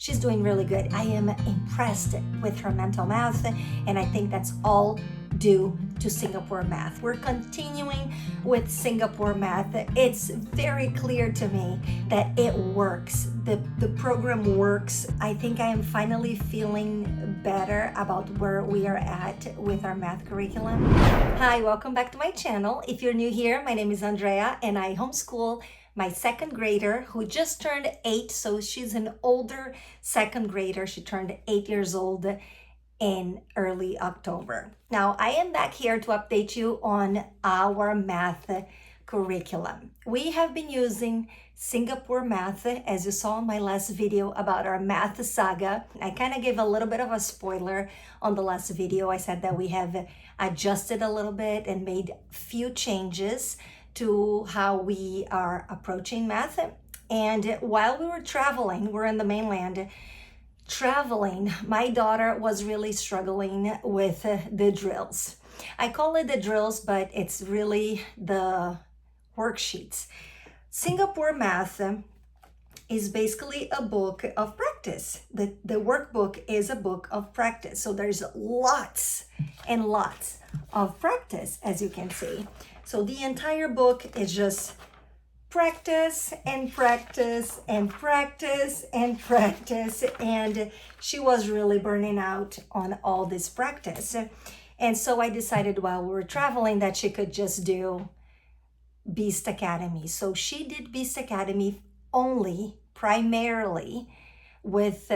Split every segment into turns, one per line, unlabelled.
she's doing really good. I am impressed with her mental math, and I think that's all due to Singapore math. We're continuing with Singapore math. It's very clear to me that it works. The program works. I think I am finally feeling better about where we are at with our math curriculum. Hi, welcome back to my channel. If you're new here, my name is Andrea and I homeschool my second grader who just turned 8. So she's an older second grader. She turned 8 years old in early October. Now, I am back here to update you on our math curriculum. We have been using Singapore math, as you saw in my last video about our math saga. I kind of gave a little bit of a spoiler on the last video. I said that we have adjusted a little bit and made few changes to how we are approaching math. And while we were traveling, we're in the mainland, traveling, my daughter was really struggling with the drills. I call it the drills, but it's really the worksheets. Singapore math is basically a book of practice. The workbook is a book of practice. So there's lots and lots of practice, as you can see. So the entire book is just practice and practice and practice and practice, and she was really burning out on all this practice. And so I decided while we were traveling that she could just do Beast Academy. So she did Beast Academy only primarily with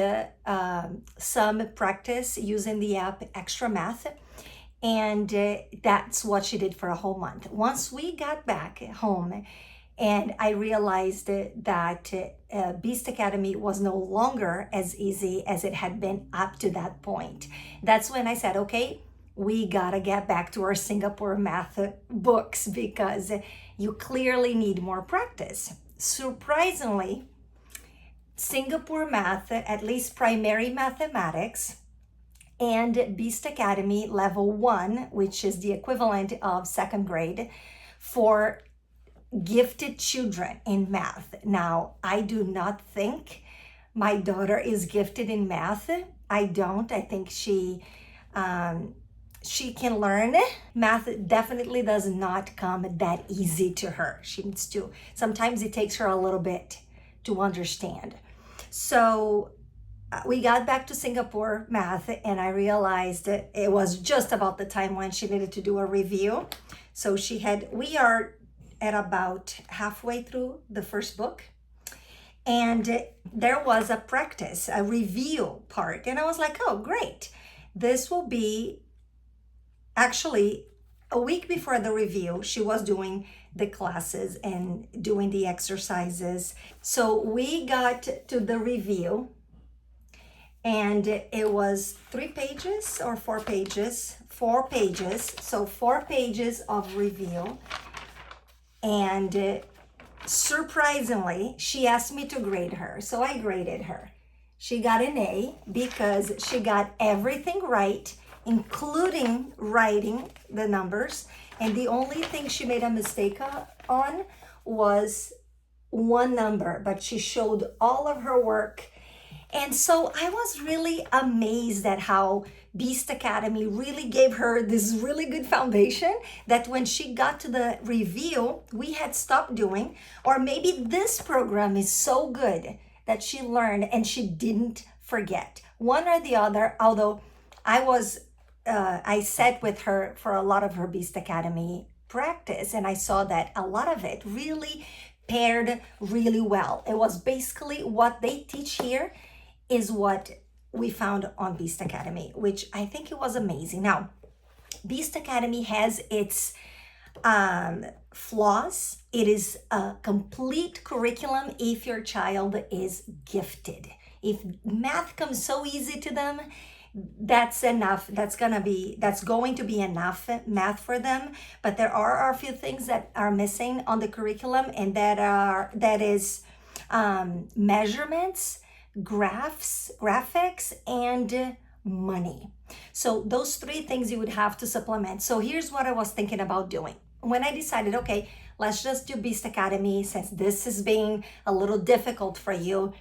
some practice using the app Extra Math, and that's what she did for a whole month. Once we got back home and I realized that Beast Academy was no longer as easy as it had been up to that point. That's when I said, okay, we gotta get back to our Singapore math books because you clearly need more practice. Surprisingly, Singapore math, at least primary mathematics, and Beast Academy level 1, which is the equivalent of second grade for gifted children in math. Now, I do not think my daughter is gifted in math. I don't. I think she can learn. Math definitely does not come that easy to her. She needs to. Sometimes it takes her a little bit to understand. So we got back to Singapore math and I realized that it was just about the time when she needed to do a review. So we are at about halfway through the first book, and there was a practice, a review part, and I was like, oh great, this will be actually a week before the review. She was doing the classes and doing the exercises. So we got to the review and it was 3 pages or 4 pages, 4 pages. So 4 pages of review. And surprisingly, she asked me to grade her. So I graded her. She got an A because she got everything right, including writing the numbers. And the only thing she made a mistake on was one number, but she showed all of her work. And so I was really amazed at how Beast Academy really gave her this really good foundation that when she got to the review, we had stopped doing, or maybe this program is so good that she learned and she didn't forget. One or the other, although I sat with her for a lot of her Beast Academy practice and I saw that a lot of it really paired really well. It was basically what they teach here is what we found on Beast Academy, which I think it was amazing. Now, Beast Academy has its flaws. It is a complete curriculum if your child is gifted. If math comes so easy to them, that's enough. That's going to be enough math for them. But there are a few things that are missing on the curriculum, and that is measurements, graphics, and money. So those 3 things you would have to supplement. So here's what I was thinking about doing. When I decided, okay, let's just do Beast Academy since this is being a little difficult for you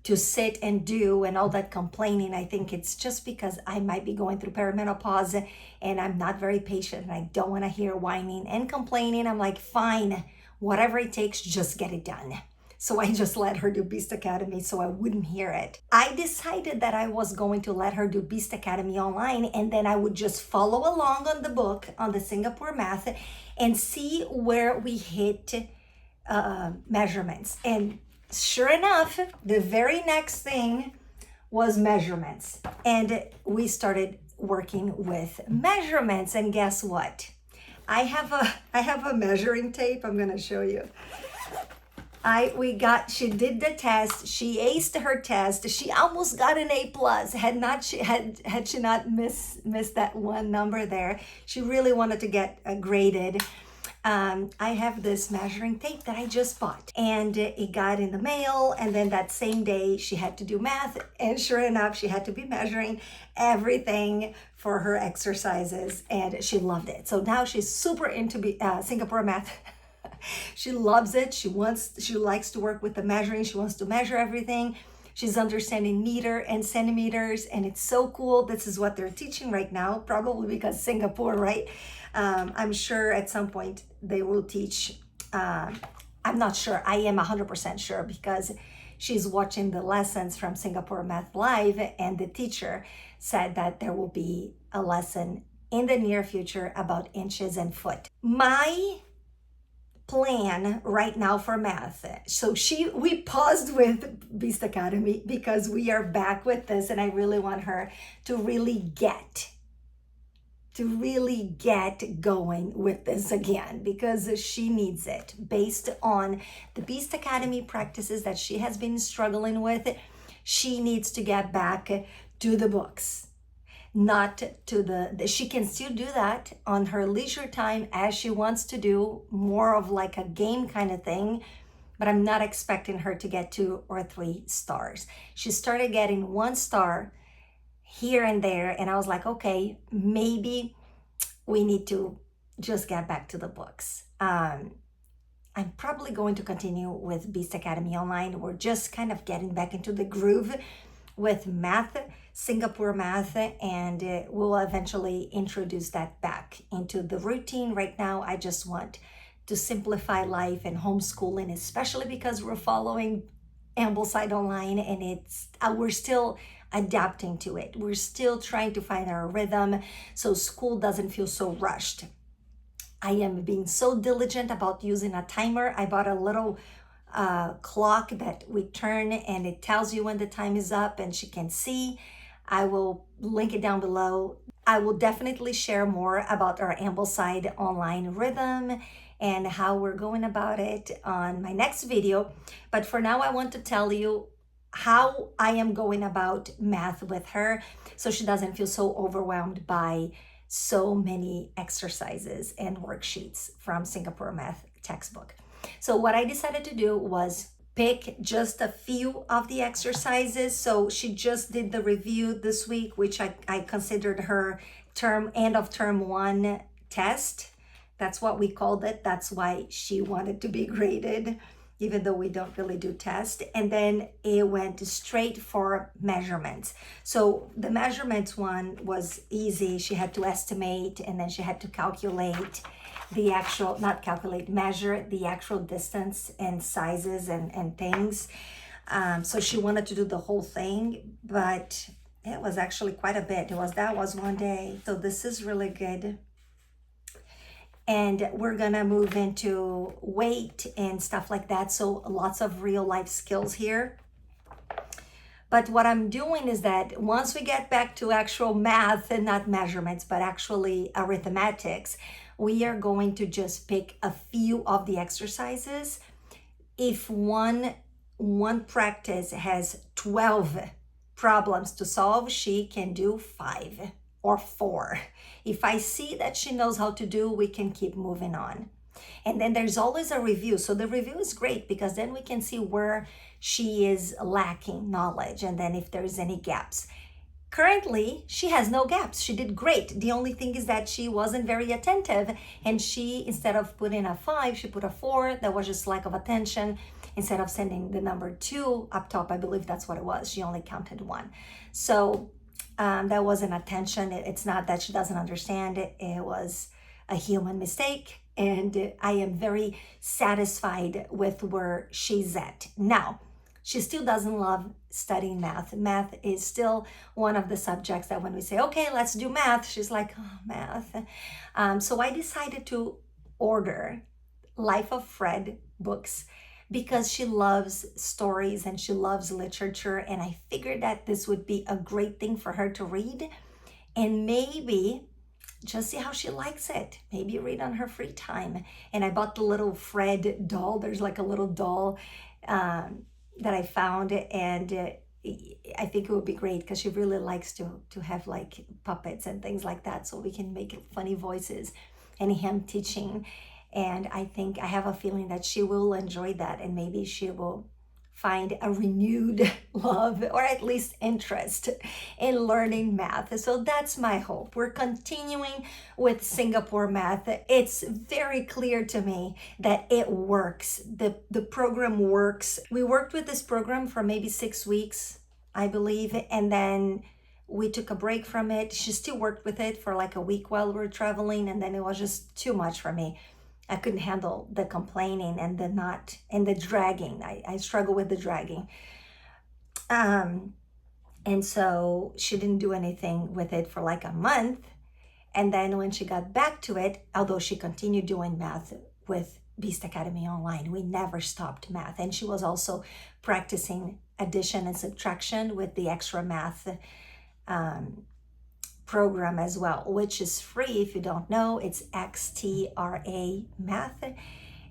to sit and do and all that complaining. I think it's just because I might be going through perimenopause and I'm not very patient and I don't want to hear whining and complaining. I'm like, fine, whatever it takes, just get it done. So I just let her do Beast Academy so I wouldn't hear it. I decided that I was going to let her do Beast Academy online, and then I would just follow along on the book, on the Singapore math, and see where we hit measurements. And sure enough, the very next thing was measurements. And we started working with measurements. And guess what? I have a measuring tape. I'm going to show you. She did the test. She aced her test. She almost got an A+. Had she not missed that one number there, she really wanted to get graded. I have this measuring tape that I just bought, and it got in the mail, and then that same day she had to do math, and sure enough, she had to be measuring everything for her exercises, and she loved it. So now she's super into Singapore math. She loves it. She likes to work with the measuring. She wants to measure everything. She's understanding meter and centimeters, and it's so cool. This is what they're teaching right now, probably because Singapore, right? I'm sure at some point they will teach, I'm not sure, I am 100% sure, because she's watching the lessons from Singapore Math Live, and the teacher said that there will be a lesson in the near future about inches and foot. My plan right now for math. So we paused with Beast Academy because we are back with this, and I really want her to really get going with this again, because she needs it based on the Beast Academy practices that she has been struggling with. She needs to get back to the books. Not to she can still do that on her leisure time as she wants to do, more of like a game kind of thing, but I'm not expecting her to get 2 or 3 stars. She started getting 1 star here and there, and I was like, okay, maybe we need to just get back to the books. I'm probably going to continue with Beast Academy Online. We're just kind of getting back into the groove with math, Singapore math, and we'll eventually introduce that back into the routine. Right now, I just want to simplify life and homeschooling, especially because we're following Ambleside Online, and we're still adapting to it. We're still trying to find our rhythm so school doesn't feel so rushed. I am being so diligent about using a timer. I bought a little clock that we turn, and it tells you when the time is up, and she can see. I will link it down below. I will definitely share more about our Ambleside Online rhythm and how we're going about it on my next video. But for now, I want to tell you how I am going about math with her so she doesn't feel so overwhelmed by so many exercises and worksheets from Singapore Math textbook. So what I decided to do was pick just a few of the exercises. So she just did the review this week, which I considered her end of term 1 test. That's what we called it. That's why she wanted to be graded, even though we don't really do tests. And then it went straight for measurements. So the measurements one was easy. She had to estimate, and then she had to calculate the actual, measure the actual distance and sizes and things. So she wanted to do the whole thing, but it was actually quite a bit. That was one day. So this is really good. And we're gonna move into weight and stuff like that. So lots of real life skills here. But what I'm doing is that once we get back to actual math, and not measurements, but actually arithmetics, we are going to just pick a few of the exercises. If one practice has 12 problems to solve, she can do 5 or 4. If I see that she knows how to do, we can keep moving on. And then there's always a review. So the review is great because then we can see where she is lacking knowledge, and then if there's any gaps. Currently, she has no gaps. She did great. The only thing is that she wasn't very attentive, and she, instead of putting a 5, she put a 4. That was just lack of attention. instead of sending the number 2 up top, I believe that's what it was, she only counted 1. So that wasn't attention. It's not that she doesn't understand it. It was a human mistake. And I am very satisfied with where she's at. Now, she still doesn't love studying math. Math is still one of the subjects that when we say, okay, let's do math, she's like, oh, math. So I decided to order Life of Fred books because she loves stories and she loves literature. And I figured that this would be a great thing for her to read. And maybe just see how she likes it. Maybe read on her free time. And I bought the little Fred doll. There's like a little doll that I found, and I think it would be great because she really likes to have like puppets and things like that, so we can make funny voices and him teaching. And I think I have a feeling that she will enjoy that, and maybe she will find a renewed love or at least interest in learning math. So that's my hope. We're continuing with Singapore math. It's very clear to me that it works. The program works. We worked with this program for maybe 6 weeks, I believe, and then we took a break from it. She still worked with it for like a week while we were traveling, and then it was just too much for me. I couldn't handle the complaining and the dragging. I struggle with the dragging. And so she didn't do anything with it for like a month. And then when she got back to it, although she continued doing math with Beast Academy Online, we never stopped math. And she was also practicing addition and subtraction with the extra math program as well, which is free. If you don't know, it's XTRA math,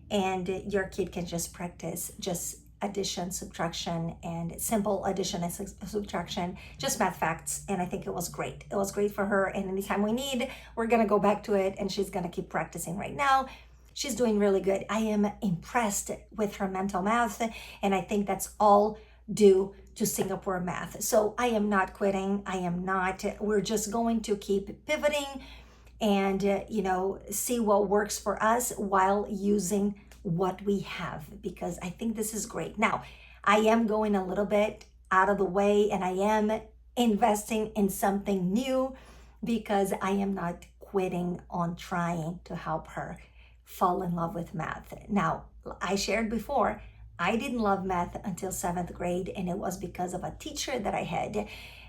and your kid can just practice just addition, subtraction, and simple addition and subtraction, just math facts. And I think it was great. It was great for her, and anytime we need, we're gonna go back to it, and she's gonna keep practicing. Right now she's doing really good. I am impressed with her mental math, and I think that's all due to Singapore math. So I am not quitting. We're just going to keep pivoting and, see what works for us while using what we have, because I think this is great. Now, I am going a little bit out of the way, and I am investing in something new because I am not quitting on trying to help her fall in love with math. Now, I shared before, I didn't love math until 7th grade, and it was because of a teacher that I had.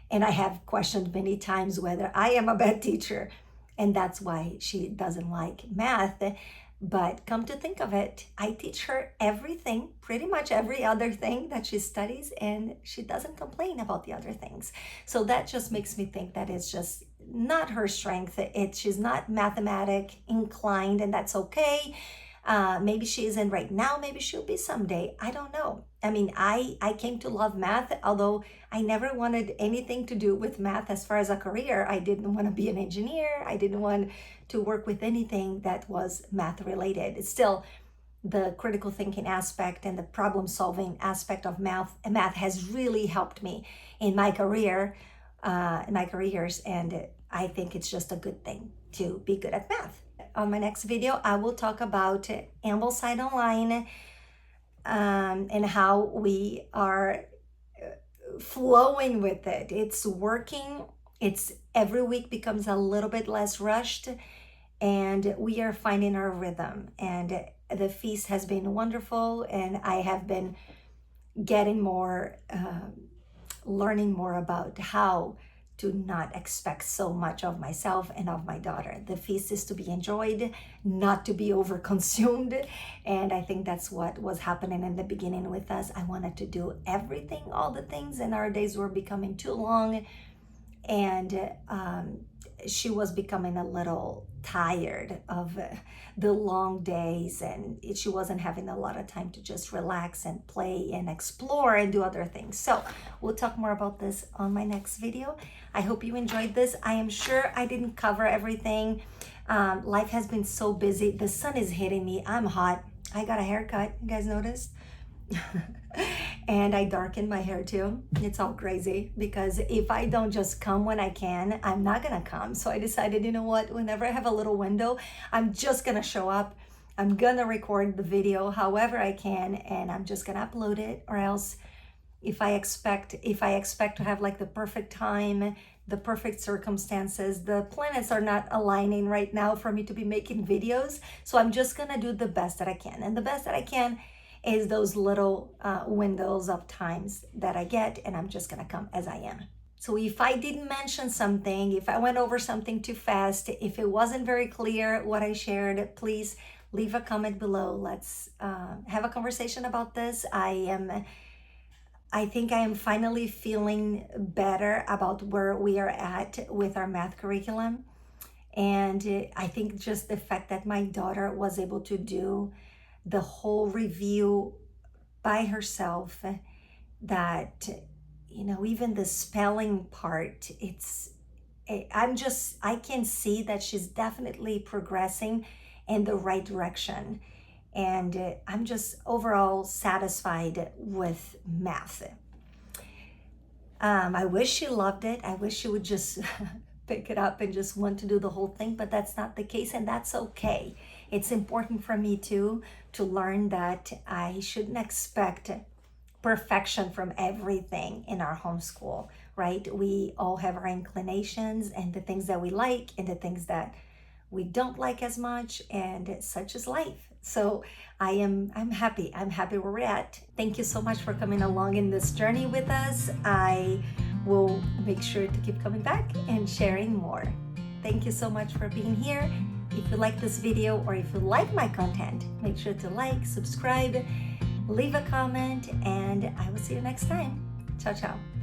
And I have questioned many times whether I am a bad teacher, and that's why she doesn't like math. But come to think of it, I teach her everything, pretty much every other thing that she studies, and she doesn't complain about the other things. So that just makes me think that it's just not her strength. She's not mathematic inclined, and that's okay. Maybe she isn't right now, maybe she'll be someday. I don't know. I mean, I came to love math, although I never wanted anything to do with math as far as a career. I didn't want to be an engineer. I didn't want to work with anything that was math related. It's still the critical thinking aspect and the problem solving aspect of math has really helped me in my careers, and I think it's just a good thing to be good at math. On my next video, I will talk about Ambleside Online and how we are flowing with it. It's working. It's every week becomes a little bit less rushed, and we are finding our rhythm. And the feast has been wonderful, and I have been getting more, learning more about how to not expect so much of myself and of my daughter. The feast is to be enjoyed, not to be overconsumed. And I think that's what was happening in the beginning with us. I wanted to do everything, all the things, and our days were becoming too long. And she was becoming a little tired of the long days, and she wasn't having a lot of time to just relax and play and explore and do other things. So we'll talk more about this on my next video. I hope you enjoyed this. I am sure I didn't cover everything. Life has been so busy. The sun is hitting me. I'm hot. I got a haircut. You guys noticed? And I darkened my hair too. It's all crazy because if I don't just come when I can, I'm not gonna come. So I decided, you know what, whenever I have a little window, I'm just gonna show up I'm gonna record the video however I can, and I'm just gonna upload it. Or else if I expect to have like the perfect time, the perfect circumstances, the planets are not aligning right now for me to be making videos. So I'm just gonna do the best that I can, and the best that I can is those little windows of times that I get, and I'm just gonna come as I am. So if I didn't mention something, if I went over something too fast, if it wasn't very clear what I shared, please leave a comment below. Let's have a conversation about this. I think I am finally feeling better about where we are at with our math curriculum. And I think just the fact that my daughter was able to do the whole review by herself, that, even the spelling part, I can see that she's definitely progressing in the right direction. And I'm just overall satisfied with math. I wish she loved it. I wish she would just pick it up and just want to do the whole thing, but that's not the case, and that's okay. It's important for me too to learn that I shouldn't expect perfection from everything in our homeschool, right? We all have our inclinations and the things that we like and the things that we don't like as much, and such is life. So I'm happy where we're at. Thank you so much for coming along in this journey with us. I will make sure to keep coming back and sharing more. Thank you so much for being here. If you like this video, or if you like my content, make sure to like, subscribe, leave a comment, and I will see you next time. Ciao, ciao.